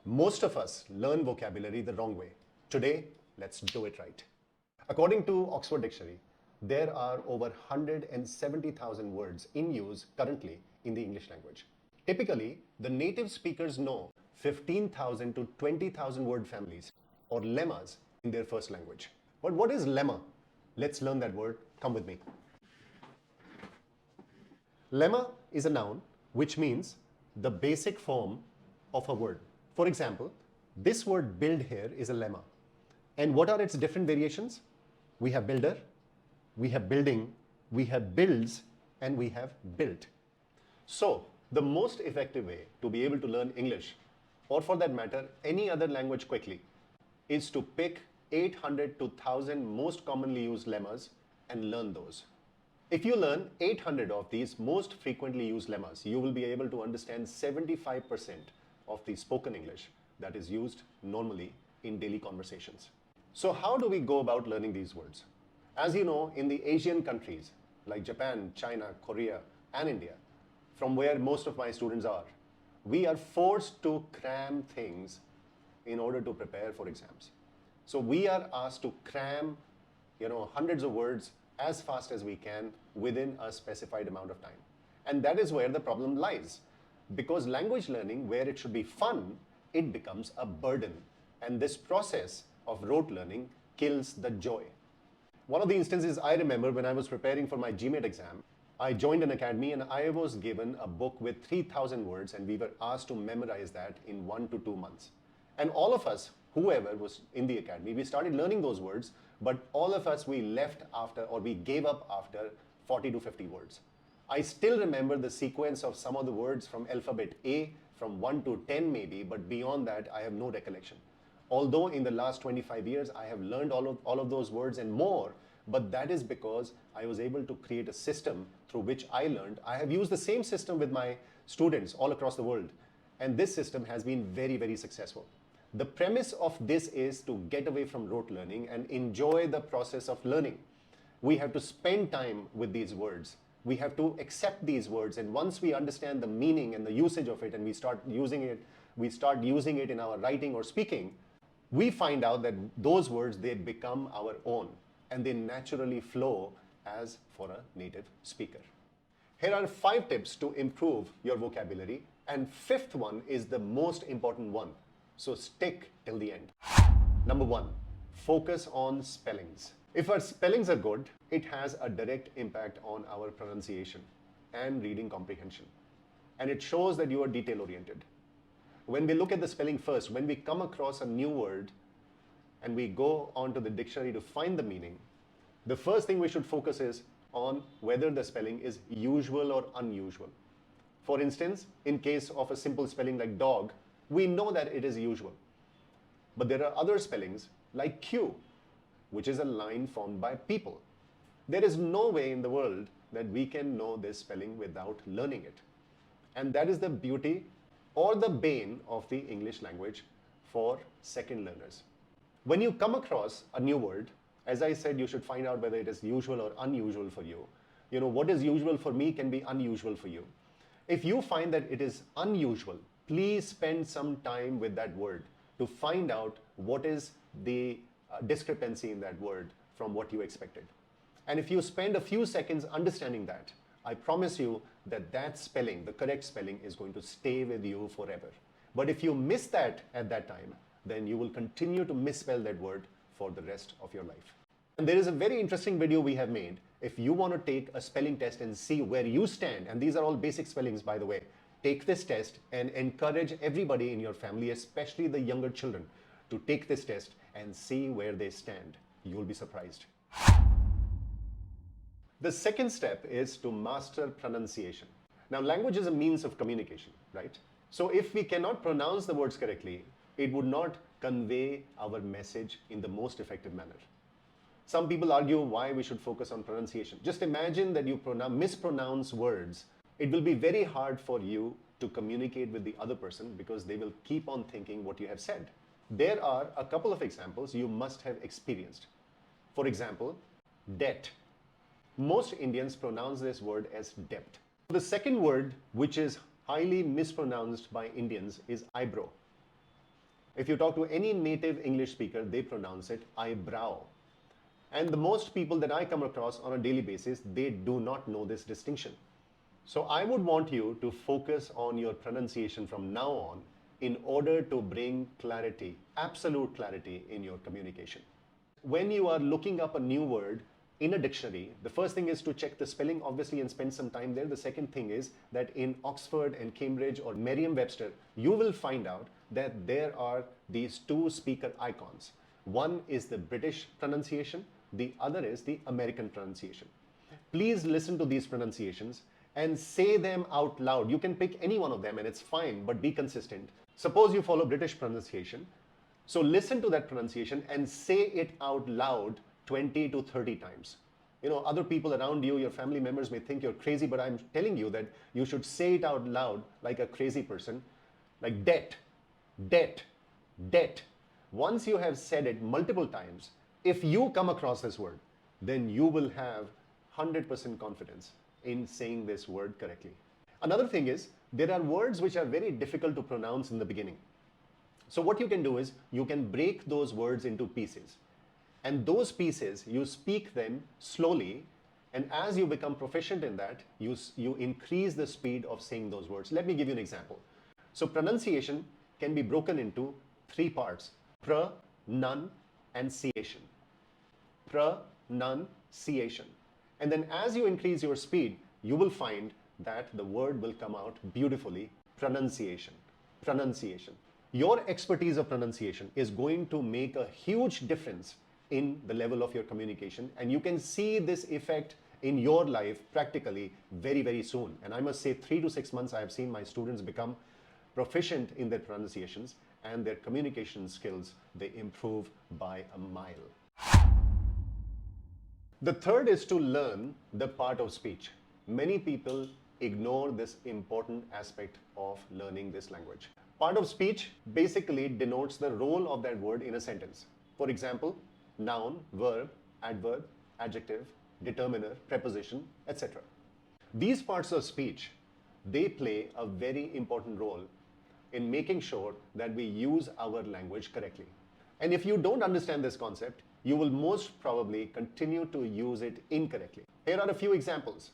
Most of us learn vocabulary the wrong way. Today, let's do it right. According to Oxford Dictionary, there are over 170,000 words in use currently in the English language. Typically, the native speakers know 15,000 to 20,000 word families or lemmas in their first language. But what is lemma? Let's learn that word. Come with me. Lemma is a noun which means the basic form of a word. For example, this word build here is a lemma. And what are its different variations? We have builder, we have building, we have builds, and we have built. So, the most effective way to be able to learn English, or for that matter, any other language quickly, is to pick 800 to 1000 most commonly used lemmas and learn those. If you learn 800 of these most frequently used lemmas, you will be able to understand 75% of the spoken English that is used normally in daily conversations. So how do we go about learning these words? As you know, in the Asian countries like Japan, China, Korea, and India, from where most of my students are, we are forced to cram things in order to prepare for exams. So we are asked to cram, hundreds of words as fast as we can within a specified amount of time. And that is where the problem lies. Because language learning, where it should be fun, it becomes a burden. And this process of rote learning kills the joy. One of the instances I remember when I was preparing for my GMAT exam, I joined an academy and I was given a book with 3,000 words and we were asked to memorize that in 1 to 2 months. And all of us, whoever was in the academy, we started learning those words, but all of us, we left after, or we gave up after 40 to 50 words. I still remember the sequence of some of the words from alphabet A, from 1 to 10 maybe, but beyond that, I have no recollection. Although in the last 25 years, I have learned all of those words and more, but that is because I was able to create a system through which I learned. I have used the same system with my students all across the world, and this system has been very, very successful. The premise of this is to get away from rote learning and enjoy the process of learning. We have to spend time with these words. We have to accept these words, and once we understand the meaning and the usage of it and we start using it in our writing or speaking, we find out that those words, they become our own and they naturally flow as for a native speaker. Here are 5 tips to improve your vocabulary, and 5th one is the most important one. So stick till the end. Number 1, focus on spellings. If our spellings are good, it has a direct impact on our pronunciation and reading comprehension. And it shows that you are detail oriented. When we look at the spelling first, when we come across a new word and we go onto the dictionary to find the meaning, the first thing we should focus is on whether the spelling is usual or unusual. For instance, in case of a simple spelling like dog, we know that it is usual. But there are other spellings like Q, which is a line formed by people. There is no way in the world that we can know this spelling without learning it. And that is the beauty or the bane of the English language for second learners. When you come across a new word, as I said, you should find out whether it is usual or unusual for you. What is usual for me can be unusual for you. If you find that it is unusual, please spend some time with that word to find out what is the discrepancy in that word from what you expected. And if you spend a few seconds understanding that, I promise you that that spelling, the correct spelling, is going to stay with you forever. But if you miss that at that time, then you will continue to misspell that word for the rest of your life. And there is a very interesting video we have made. If you want to take a spelling test and see where you stand, and these are all basic spellings, by the way, take this test and encourage everybody in your family, especially the younger children, to take this test and see where they stand. You'll be surprised. The second step is to master pronunciation. Now, language is a means of communication, right? So if we cannot pronounce the words correctly, it would not convey our message in the most effective manner. Some people argue why we should focus on pronunciation. Just imagine that you mispronounce words. It will be very hard for you to communicate with the other person because they will keep on thinking what you have said. There are a couple of examples you must have experienced. For example, debt. Most Indians pronounce this word as debt. The second word, which is highly mispronounced by Indians, is eyebrow. If you talk to any native English speaker, they pronounce it eyebrow. And the most people that I come across on a daily basis, they do not know this distinction. So I would want you to focus on your pronunciation from now on in order to bring clarity, absolute clarity in your communication. When you are looking up a new word in a dictionary, the first thing is to check the spelling, obviously, and spend some time there. The second thing is that in Oxford and Cambridge or Merriam-Webster, you will find out that there are these two speaker icons. One is the British pronunciation, the other is the American pronunciation. Please listen to these pronunciations and say them out loud. You can pick any one of them and it's fine, but be consistent. Suppose you follow British pronunciation. So listen to that pronunciation and say it out loud 20 to 30 times. You know, other people around you, your family members may think you're crazy, but I'm telling you that you should say it out loud like a crazy person, like debt, debt, debt. Once you have said it multiple times, if you come across this word, then you will have 100% confidence in saying this word correctly. Another thing is, there are words which are very difficult to pronounce in the beginning. So what you can do is, you can break those words into pieces. And those pieces, you speak them slowly, and as you become proficient in that, you increase the speed of saying those words. Let me give you an example. So pronunciation can be broken into three parts: pronunciation. Pronunciation. And then as you increase your speed, you will find that the word will come out beautifully. Pronunciation. Pronunciation. Your expertise of pronunciation is going to make a huge difference in the level of your communication, and you can see this effect in your life practically very, very soon. And I must say, 3 to 6 months, I have seen my students become proficient in their pronunciations, and their communication skills, they improve by a mile. The third is to learn the part of speech. Many people ignore this important aspect of learning this language. Part of speech basically denotes the role of that word in a sentence. For example, noun, verb, adverb, adjective, determiner, preposition, etc. These parts of speech, they play a very important role in making sure that we use our language correctly. And if you don't understand this concept, you will most probably continue to use it incorrectly. Here are a few examples.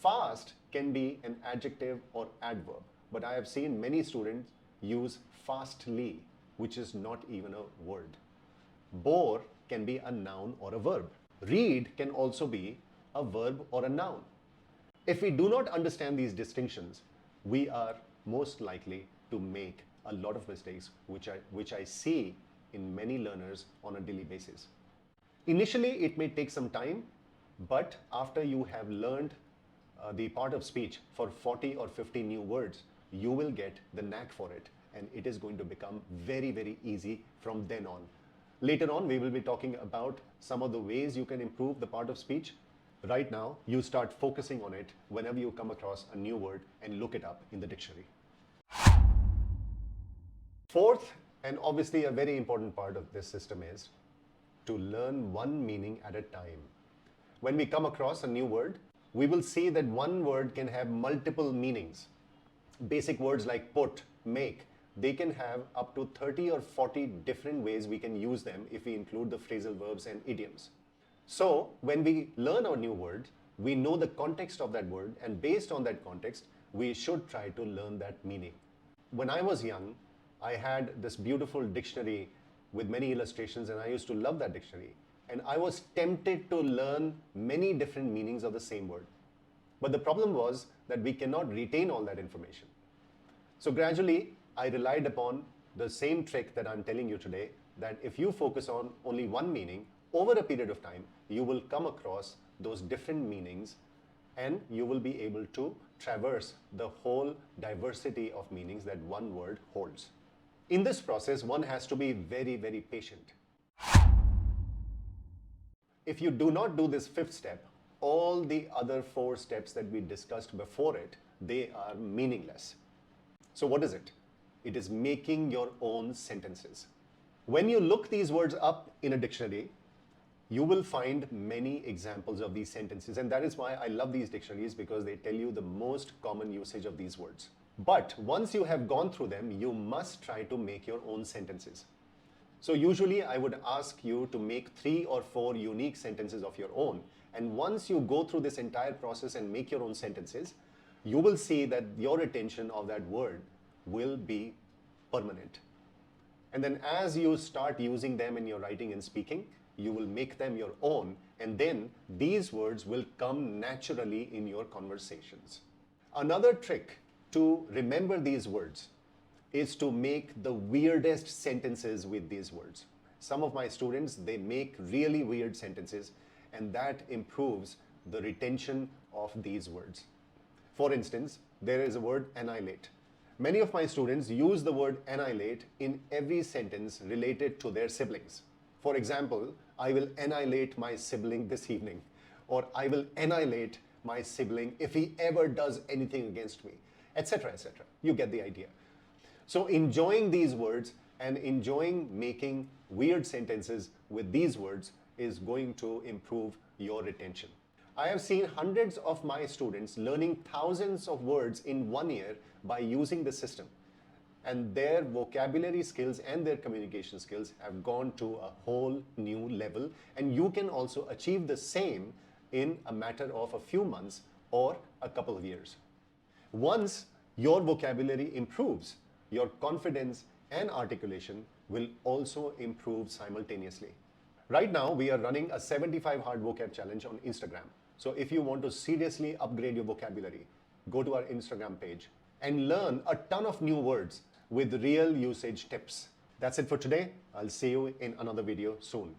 Fast can be an adjective or adverb, but I have seen many students use fastly, which is not even a word. Bore can be a noun or a verb. Read can also be a verb or a noun. If we do not understand these distinctions, we are most likely to make a lot of mistakes, which I see in many learners on a daily basis. Initially, it may take some time, but after you have learned the part of speech for 40 or 50 new words, you will get the knack for it, and it is going to become very, very easy from then on. Later on, we will be talking about some of the ways you can improve the part of speech. Right now, you start focusing on it whenever you come across a new word and look it up in the dictionary. Fourth, and obviously a very important part of this system, is to learn one meaning at a time. When we come across a new word, we will see that one word can have multiple meanings. Basic words like put, make, they can have up to 30 or 40 different ways we can use them if we include the phrasal verbs and idioms. So when we learn a new word, we know the context of that word, and based on that context, we should try to learn that meaning. When I was young, I had this beautiful dictionary with many illustrations, and I used to love that dictionary. And I was tempted to learn many different meanings of the same word. But the problem was that we cannot retain all that information. So gradually, I relied upon the same trick that I'm telling you today, that if you focus on only one meaning, over a period of time, you will come across those different meanings, and you will be able to traverse the whole diversity of meanings that one word holds. In this process, one has to be very, very patient. If you do not do this fifth step, all the other 4 steps that we discussed before it, they are meaningless. So what is it? It is making your own sentences. When you look these words up in a dictionary, you will find many examples of these sentences, and that is why I love these dictionaries, because they tell you the most common usage of these words. But once you have gone through them, you must try to make your own sentences. So usually I would ask you to make 3 or 4 unique sentences of your own. And once you go through this entire process and make your own sentences, you will see that your retention of that word will be permanent. And then as you start using them in your writing and speaking, you will make them your own, and then these words will come naturally in your conversations. Another trick to remember these words is to make the weirdest sentences with these words. Some of my students, they make really weird sentences, and that improves the retention of these words. For instance, there is a word annihilate. Many of my students use the word annihilate in every sentence related to their siblings. For example, I will annihilate my sibling this evening, or I will annihilate my sibling if he ever does anything against me, etc., etc. You get the idea. So enjoying these words and enjoying making weird sentences with these words is going to improve your retention. I have seen hundreds of my students learning thousands of words in 1 year by using the system. And their vocabulary skills and their communication skills have gone to a whole new level. And you can also achieve the same in a matter of a few months or a couple of years. Once your vocabulary improves, your confidence and articulation will also improve simultaneously. Right now, we are running a 75 hard vocab challenge on Instagram. So if you want to seriously upgrade your vocabulary, go to our Instagram page and learn a ton of new words with real usage tips. That's it for today. I'll see you in another video soon.